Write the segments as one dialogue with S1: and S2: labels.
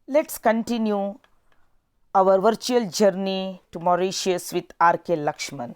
S1: Let's continue our virtual journey to Mauritius with R.K. Lakshman.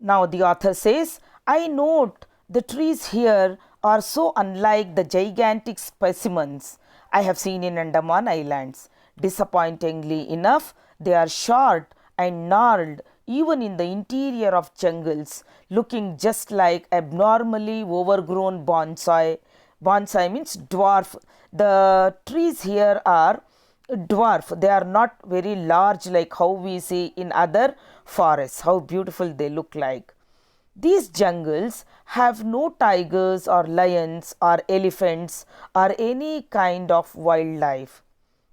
S1: Now, the author says, I note the trees here are so unlike the gigantic specimens I have seen in Andaman Islands. Disappointingly enough, they are short and gnarled even in the interior of jungles, looking just like abnormally overgrown bonsai. Bonsai means dwarf. The trees here are dwarf. They are not very large like how we see in other forests. How beautiful they look like. These jungles have no tigers or lions or elephants or any kind of wildlife.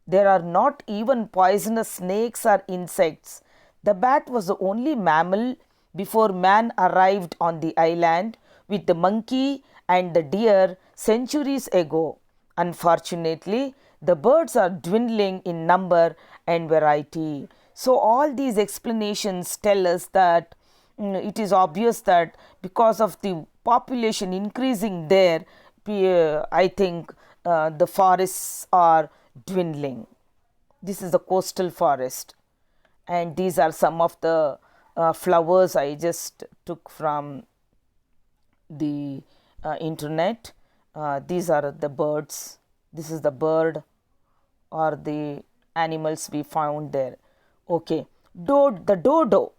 S1: There are not even poisonous snakes or insects. The bat was the only mammal before man arrived on the island, with the monkey and the deer centuries ago. Unfortunately, the birds are dwindling in number and variety. So, all these explanations tell us that it is obvious that because of the population increasing there, I think the forests are dwindling. This is the coastal forest, and these are some of the flowers I just took from the internet. These are the birds. This is the bird or the animals we found there. Okay, the dodo,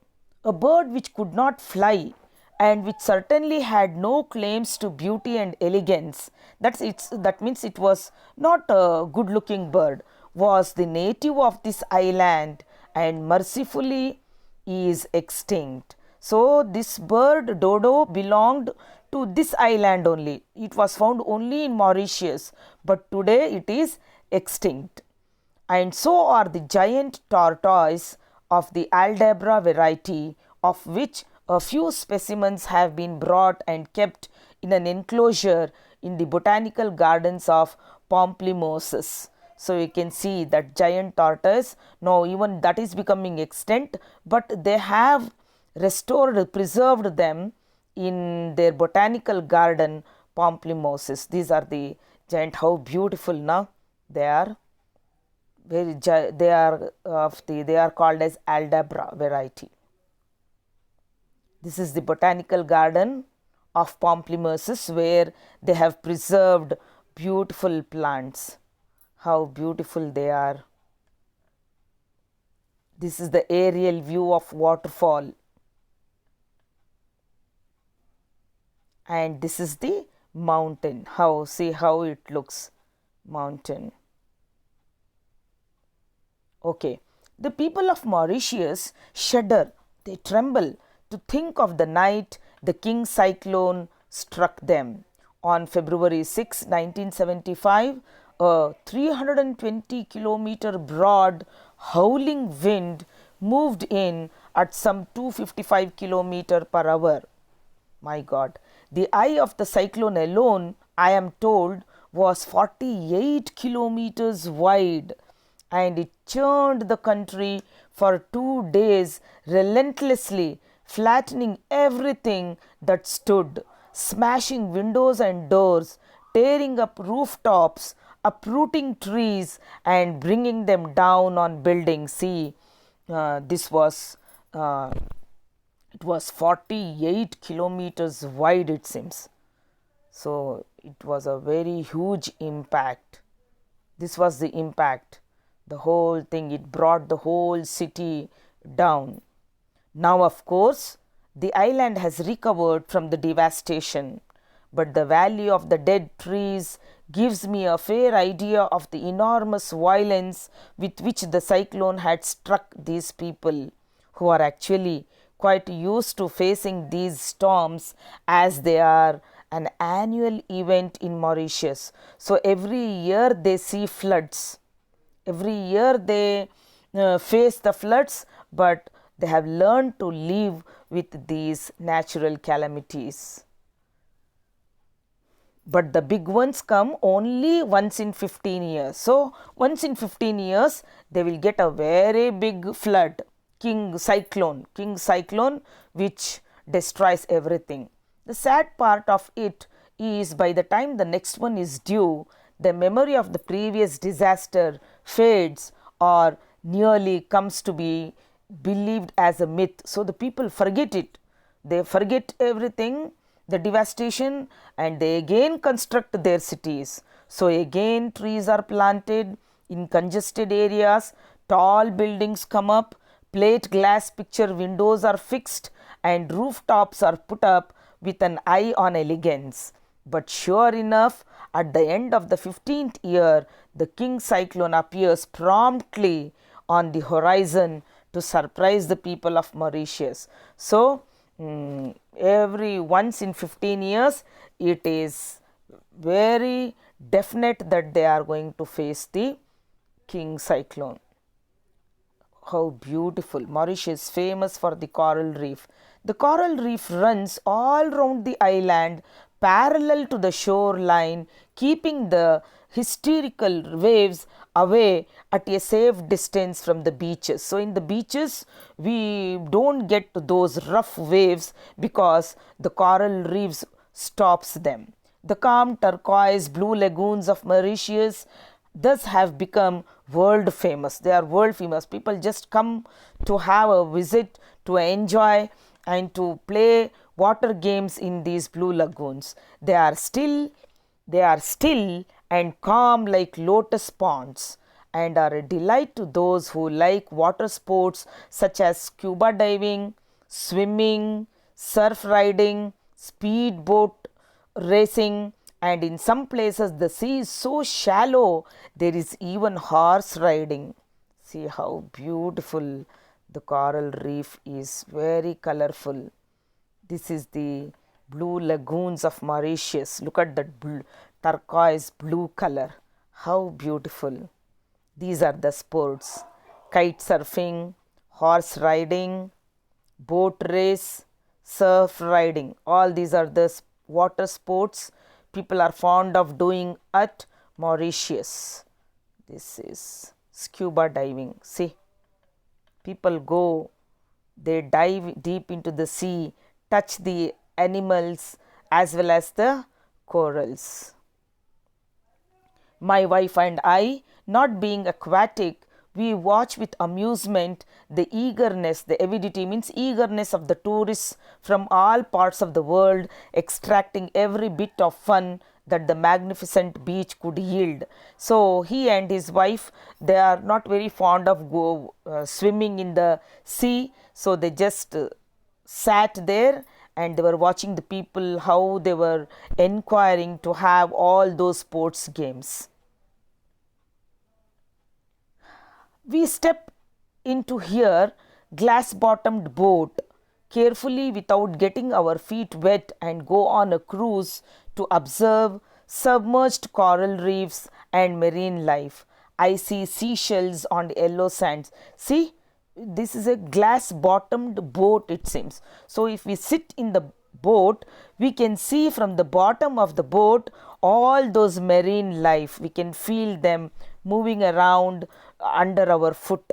S1: a bird which could not fly and which certainly had no claims to beauty and elegance. That means it was not a good looking bird, was the native of this island and mercifully is extinct. So, this bird dodo belonged to this island only. It was found only in Mauritius, but today it is extinct. And so are the giant tortoise of the Aldabra variety, of which a few specimens have been brought and kept in an enclosure in the botanical gardens of Pamplemouses. So, you can see that giant tortoise, now even that is becoming extinct, but they have restored, preserved them in their botanical garden Pamplemouses. These are the giant, how beautiful now they are. They are called as Aldabra variety. This is the botanical garden of Pamplemouses where they have preserved beautiful plants. How beautiful they are. This is the aerial view of waterfall, and this is the mountain. How, see how it looks, mountain. Okay, the people of Mauritius shudder, they tremble to think of the night the king cyclone struck them. On February 6, 1975, a 320-kilometer broad howling wind moved in at some 255 kilometer per hour. My God, the eye of the cyclone alone, I am told, was 48 kilometers wide, and it churned the country for 2 days relentlessly, flattening everything that stood, smashing windows and doors, tearing up rooftops, uprooting trees, and bringing them down on buildings. See, this was it was 48 kilometers wide, it seems. So, it was a very huge impact. This was the impact. The whole thing, it brought the whole city down. Now, of course, the island has recovered from the devastation, but the valley of the dead trees gives me a fair idea of the enormous violence with which the cyclone had struck these people, who are actually quite used to facing these storms as they are an annual event in Mauritius. So, every year they see floods. Every year they face the floods, but they have learned to live with these natural calamities. But the big ones come only once in 15 years. So, once in 15 years, they will get a very big flood, king cyclone, which destroys everything. The sad part of it is by the time the next one is due, the memory of the previous disaster fades or nearly comes to be believed as a myth. So the people forget it. They forget everything, the devastation, and they again construct their cities. So again trees are planted in congested areas, tall buildings come up, plate glass picture windows are fixed, and rooftops are put up with an eye on elegance. But sure enough, at the end of the 15th year, the king cyclone appears promptly on the horizon to surprise the people of Mauritius. So, every once in 15 years, it is very definite that they are going to face the king cyclone. How beautiful. Mauritius is famous for the coral reef. The coral reef runs all round the island parallel to the shoreline, keeping the hysterical waves away at a safe distance from the beaches. So in the beaches, we don't get those rough waves because the coral reefs stops them. The calm turquoise blue lagoons of Mauritius thus have become world famous. They are world famous. People just come to have a visit, to enjoy and to play water games in these blue lagoons. They are still and calm like lotus ponds, and are a delight to those who like water sports such as scuba diving, swimming, surf riding, speedboat racing, and in some places the sea is so shallow there is even horse riding. See how beautiful the coral reef is, very colorful. This is the blue lagoons of Mauritius. Look at that turquoise blue color. How beautiful. These are the sports: kite surfing, horse riding, boat race, surf riding. All these are the water sports people are fond of doing at Mauritius. This is scuba diving. See, people go, they dive deep into the sea, touch the animals as well as the corals. My wife and I, not being aquatic, we watch with amusement the eagerness, the avidity means eagerness of the tourists from all parts of the world, extracting every bit of fun that the magnificent beach could yield. So he and his wife, they are not very fond of swimming in the sea, so they just sat there and they were watching the people how they were inquiring to have all those sports games. We step into here glass bottomed boat carefully without getting our feet wet and go on a cruise to observe submerged coral reefs and marine life. I see seashells on yellow sands. See, this is a glass bottomed boat, it seems. So if we sit in the boat, we can see from the bottom of the boat all those marine life. We can feel them moving around under our foot.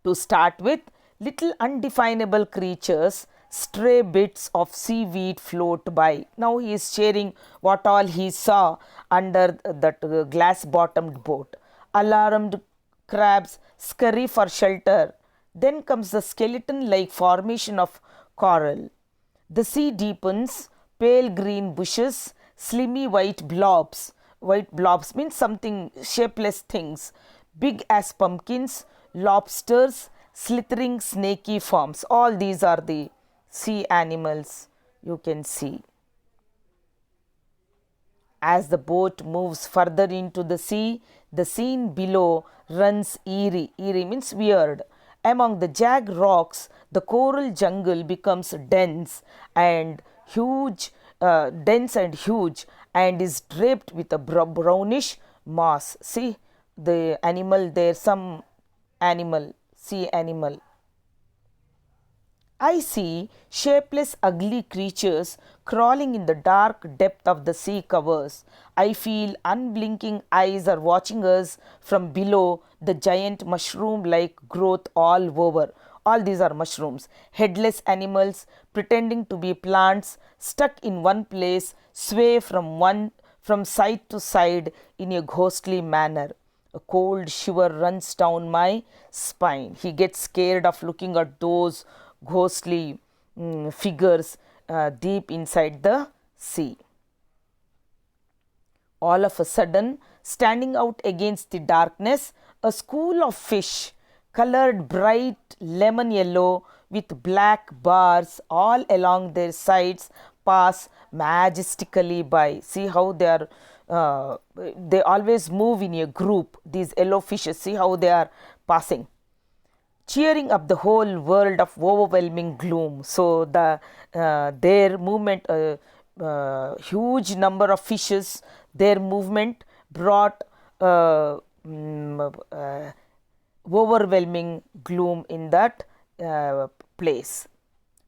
S1: To start with, little undefinable creatures, stray bits of seaweed float by. Now he is sharing what all he saw under that glass bottomed boat. Alarmed crabs scurry for shelter. Then comes the skeleton like formation of coral. The sea deepens, pale green bushes, slimy white blobs. White blobs means something shapeless things, big as pumpkins, lobsters, slithering snaky forms. All these are the sea animals you can see. As the boat moves further into the sea, the scene below runs eerie. Eerie means weird. Among the jagged rocks, the coral jungle becomes dense and huge, and is draped with a brownish moss. See the animal there, some animal, sea animal. I see shapeless, ugly creatures crawling in the dark depth of the sea covers. I feel unblinking eyes are watching us from below the giant mushroom like growth all over. All these are mushrooms. Headless animals pretending to be plants, stuck in one place, sway from side to side in a ghostly manner. A cold shiver runs down my spine. He gets scared of looking at those ghostly figures deep inside the sea. All of a sudden, standing out against the darkness, a school of fish, colored bright lemon yellow with black bars all along their sides, pass majestically by. See how they always move in a group, these yellow fishes. See how they are passing, cheering up the whole world of overwhelming gloom. So their movement, huge number of fishes, their movement brought overwhelming gloom in that place.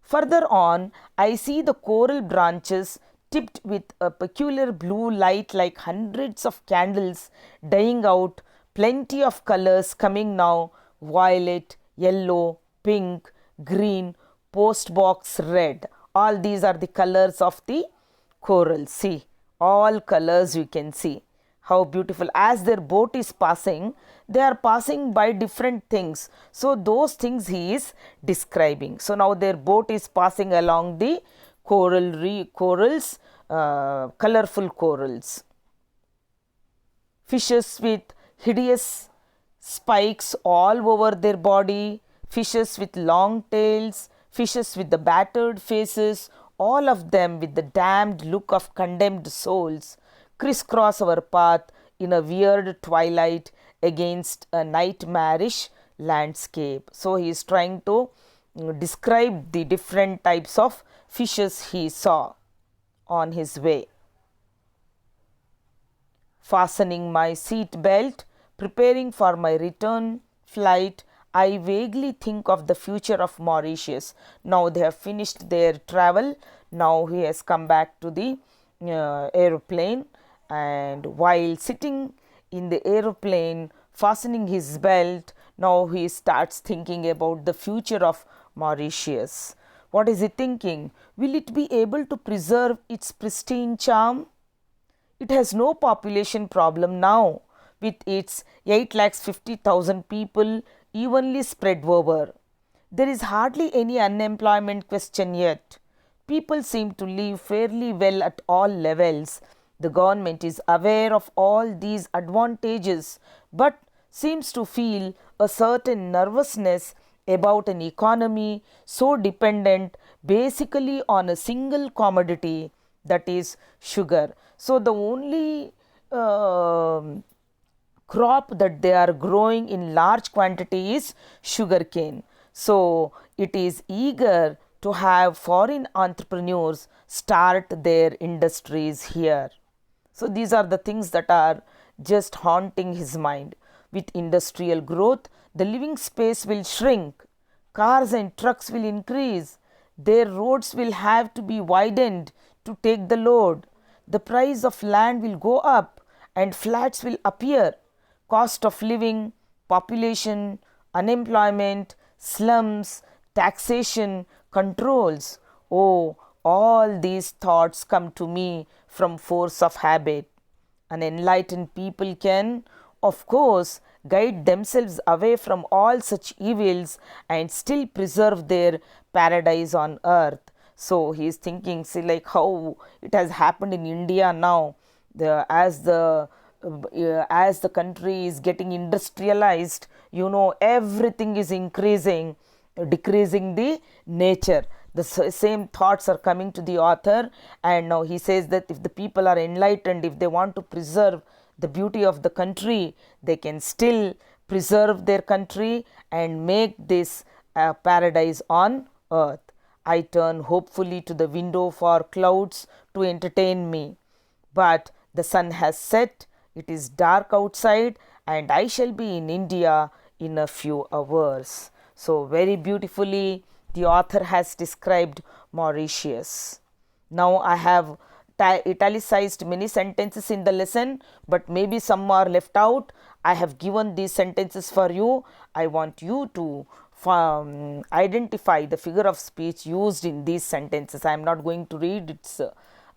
S1: Further on, I see the coral branches tipped with a peculiar blue light like hundreds of candles dying out, plenty of colors coming now: violet, yellow, pink, green, postbox red. All these are the colors of the coral. See, all colors you can see. How beautiful. As their boat is passing, they are passing by different things. So those things he is describing. So now their boat is passing along the corals, colorful corals. Fishes with hideous spikes all over their body, fishes with long tails, fishes with the battered faces, all of them with the damned look of condemned souls, crisscross our path in a weird twilight against a nightmarish landscape. So he is trying to describe the different types of fishes he saw on his way. Fastening my seat belt, preparing for my return flight, I vaguely think of the future of Mauritius. Now they have finished their travel. Now he has come back to the aeroplane, and while sitting in the aeroplane, fastening his belt, now he starts thinking about the future of Mauritius. What is he thinking? Will it be able to preserve its pristine charm? It has no population problem now, with its 8,50,000 people evenly spread over. There is hardly any unemployment question yet. People seem to live fairly well at all levels. The government is aware of all these advantages, but seems to feel a certain nervousness about an economy so dependent basically on a single commodity, that is sugar. So the only crop that they are growing in large quantity is sugarcane. So it is eager to have foreign entrepreneurs start their industries here. So these are the things that are just haunting his mind. With industrial growth, the living space will shrink, cars and trucks will increase, their roads will have to be widened to take the load, the price of land will go up and flats will appear, cost of living, population, unemployment, slums, taxation, controls. Oh, all these thoughts come to me from force of habit. An enlightened people can, of course, guide themselves away from all such evils and still preserve their paradise on earth. So he is thinking, see, like how it has happened in India now, as the country is getting industrialized, everything is increasing, decreasing the nature. The same thoughts are coming to the author, and now he says that if the people are enlightened, if they want to preserve the beauty of the country, they can still preserve their country and make this paradise on earth. I turn hopefully to the window for clouds to entertain me, but the sun has set, it is dark outside, and I shall be in India in a few hours. So very beautifully the author has described Mauritius. Now I have italicized many sentences in the lesson, but maybe some are left out. I have given these sentences for you. I want you to identify the figure of speech used in these sentences. I am not going to read,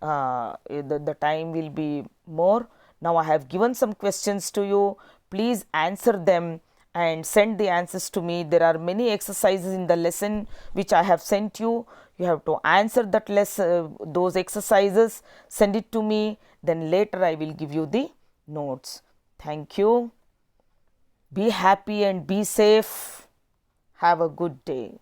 S1: the time will be more. Now I have given some questions to you. Please answer them and send the answers to me. There are many exercises in the lesson which I have sent you. You have to answer that those exercises, send it to me, then later I will give you the notes. Thank you. Be happy and be safe. Have a good day.